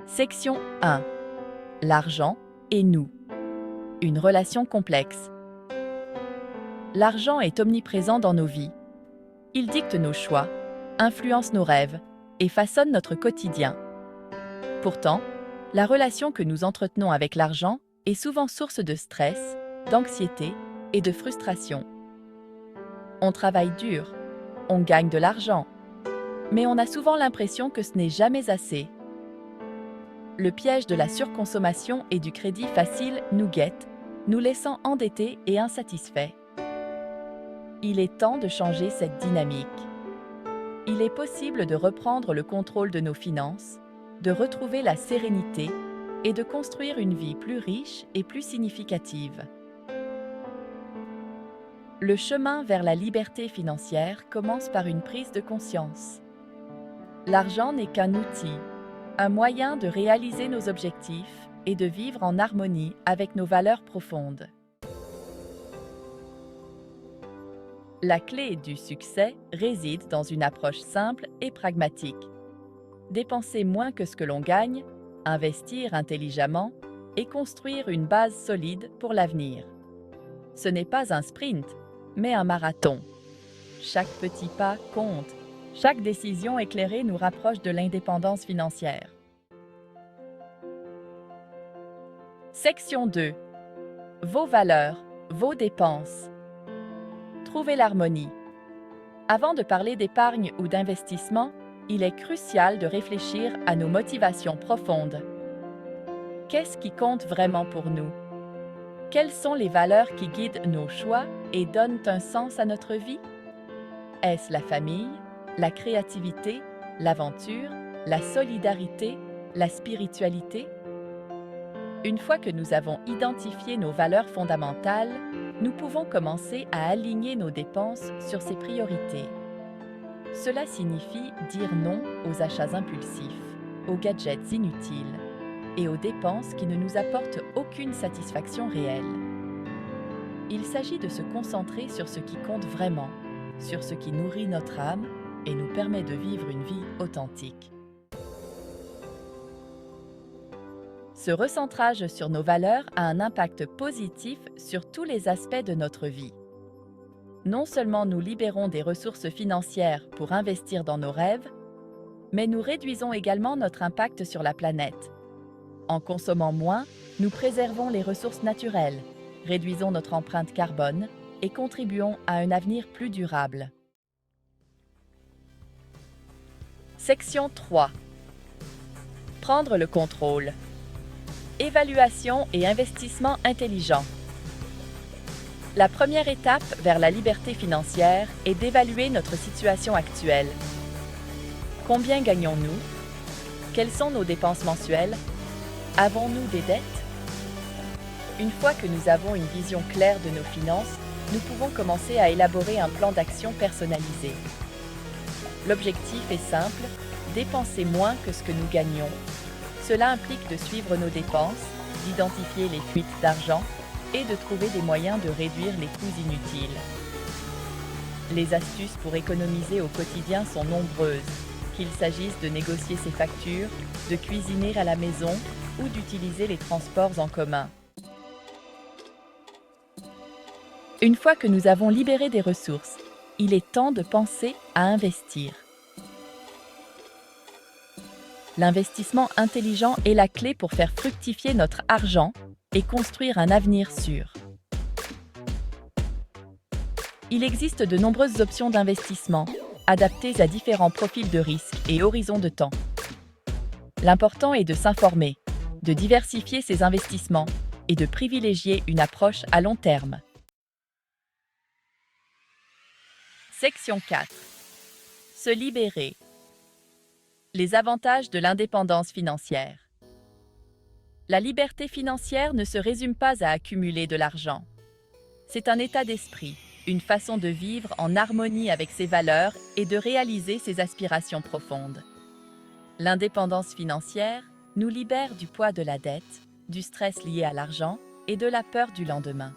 Section 1. L'argent et nous. Une relation complexe. L'argent est omniprésent dans nos vies. Il dicte nos choix, influence nos rêves et façonne notre quotidien. Pourtant, la relation que nous entretenons avec l'argent est souvent source de stress, d'anxiété et de frustration. On travaille dur, on gagne de l'argent, mais on a souvent l'impression que ce n'est jamais assez. Le piège de la surconsommation et du crédit facile nous guette, nous laissant endettés et insatisfaits. Il est temps de changer cette dynamique. Il est possible de reprendre le contrôle de nos finances, de retrouver la sérénité et de construire une vie plus riche et plus significative. Le chemin vers la liberté financière commence par une prise de conscience. L'argent n'est qu'un outil, un moyen de réaliser nos objectifs et de vivre en harmonie avec nos valeurs profondes. La clé du succès réside dans une approche simple et pragmatique. Dépenser moins que ce que l'on gagne, investir intelligemment et construire une base solide pour l'avenir. Ce n'est pas un sprint, mais un marathon. Chaque petit pas compte. Chaque décision éclairée nous rapproche de l'indépendance financière. Section 2. Vos valeurs, vos dépenses. Trouvez l'harmonie. Avant de parler d'épargne ou d'investissement, il est crucial de réfléchir à nos motivations profondes. Qu'est-ce qui compte vraiment pour nous? Quelles sont les valeurs qui guident nos choix et donnent un sens à notre vie? Est-ce la famille, la créativité, l'aventure, la solidarité, la spiritualité? Une fois que nous avons identifié nos valeurs fondamentales, nous pouvons commencer à aligner nos dépenses sur ces priorités. Cela signifie dire non aux achats impulsifs, aux gadgets inutiles et aux dépenses qui ne nous apportent aucune satisfaction réelle. Il s'agit de se concentrer sur ce qui compte vraiment, sur ce qui nourrit notre âme et nous permet de vivre une vie authentique. Ce recentrage sur nos valeurs a un impact positif sur tous les aspects de notre vie. Non seulement nous libérons des ressources financières pour investir dans nos rêves, mais nous réduisons également notre impact sur la planète. En consommant moins, nous préservons les ressources naturelles, réduisons notre empreinte carbone et contribuons à un avenir plus durable. Section 3. Prendre le contrôle. Évaluation et investissement intelligent. La première étape vers la liberté financière est d'évaluer notre situation actuelle. Combien gagnons-nous? Quelles sont nos dépenses mensuelles? Avons-nous des dettes? Une fois que nous avons une vision claire de nos finances, nous pouvons commencer à élaborer un plan d'action personnalisé. L'objectif est simple, dépenser moins que ce que nous gagnons. Cela implique de suivre nos dépenses, d'identifier les fuites d'argent et de trouver des moyens de réduire les coûts inutiles. Les astuces pour économiser au quotidien sont nombreuses, qu'il s'agisse de négocier ses factures, de cuisiner à la maison ou d'utiliser les transports en commun. Une fois que nous avons libéré des ressources, il est temps de penser à investir. L'investissement intelligent est la clé pour faire fructifier notre argent et construire un avenir sûr. Il existe de nombreuses options d'investissement, adaptées à différents profils de risque et horizons de temps. L'important est de s'informer, de diversifier ses investissements et de privilégier une approche à long terme. Section 4. Se libérer. Les avantages de l'indépendance financière. La liberté financière ne se résume pas à accumuler de l'argent. C'est un état d'esprit, une façon de vivre en harmonie avec ses valeurs et de réaliser ses aspirations profondes. L'indépendance financière nous libère du poids de la dette, du stress lié à l'argent et de la peur du lendemain.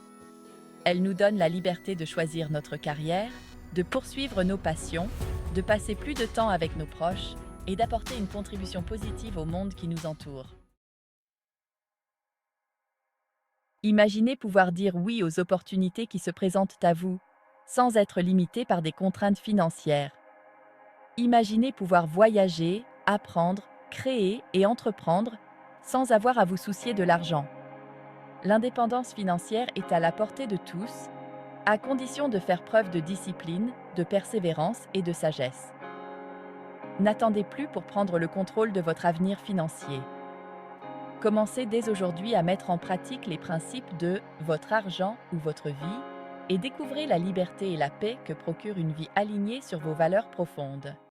Elle nous donne la liberté de choisir notre carrière, de poursuivre nos passions, de passer plus de temps avec nos proches et d'apporter une contribution positive au monde qui nous entoure. Imaginez pouvoir dire oui aux opportunités qui se présentent à vous, sans être limité par des contraintes financières. Imaginez pouvoir voyager, apprendre, créer et entreprendre sans avoir à vous soucier de l'argent. L'indépendance financière est à la portée de tous, à condition de faire preuve de discipline, de persévérance et de sagesse. N'attendez plus pour prendre le contrôle de votre avenir financier. Commencez dès aujourd'hui à mettre en pratique les principes de votre argent ou votre vie et découvrez la liberté et la paix que procure une vie alignée sur vos valeurs profondes.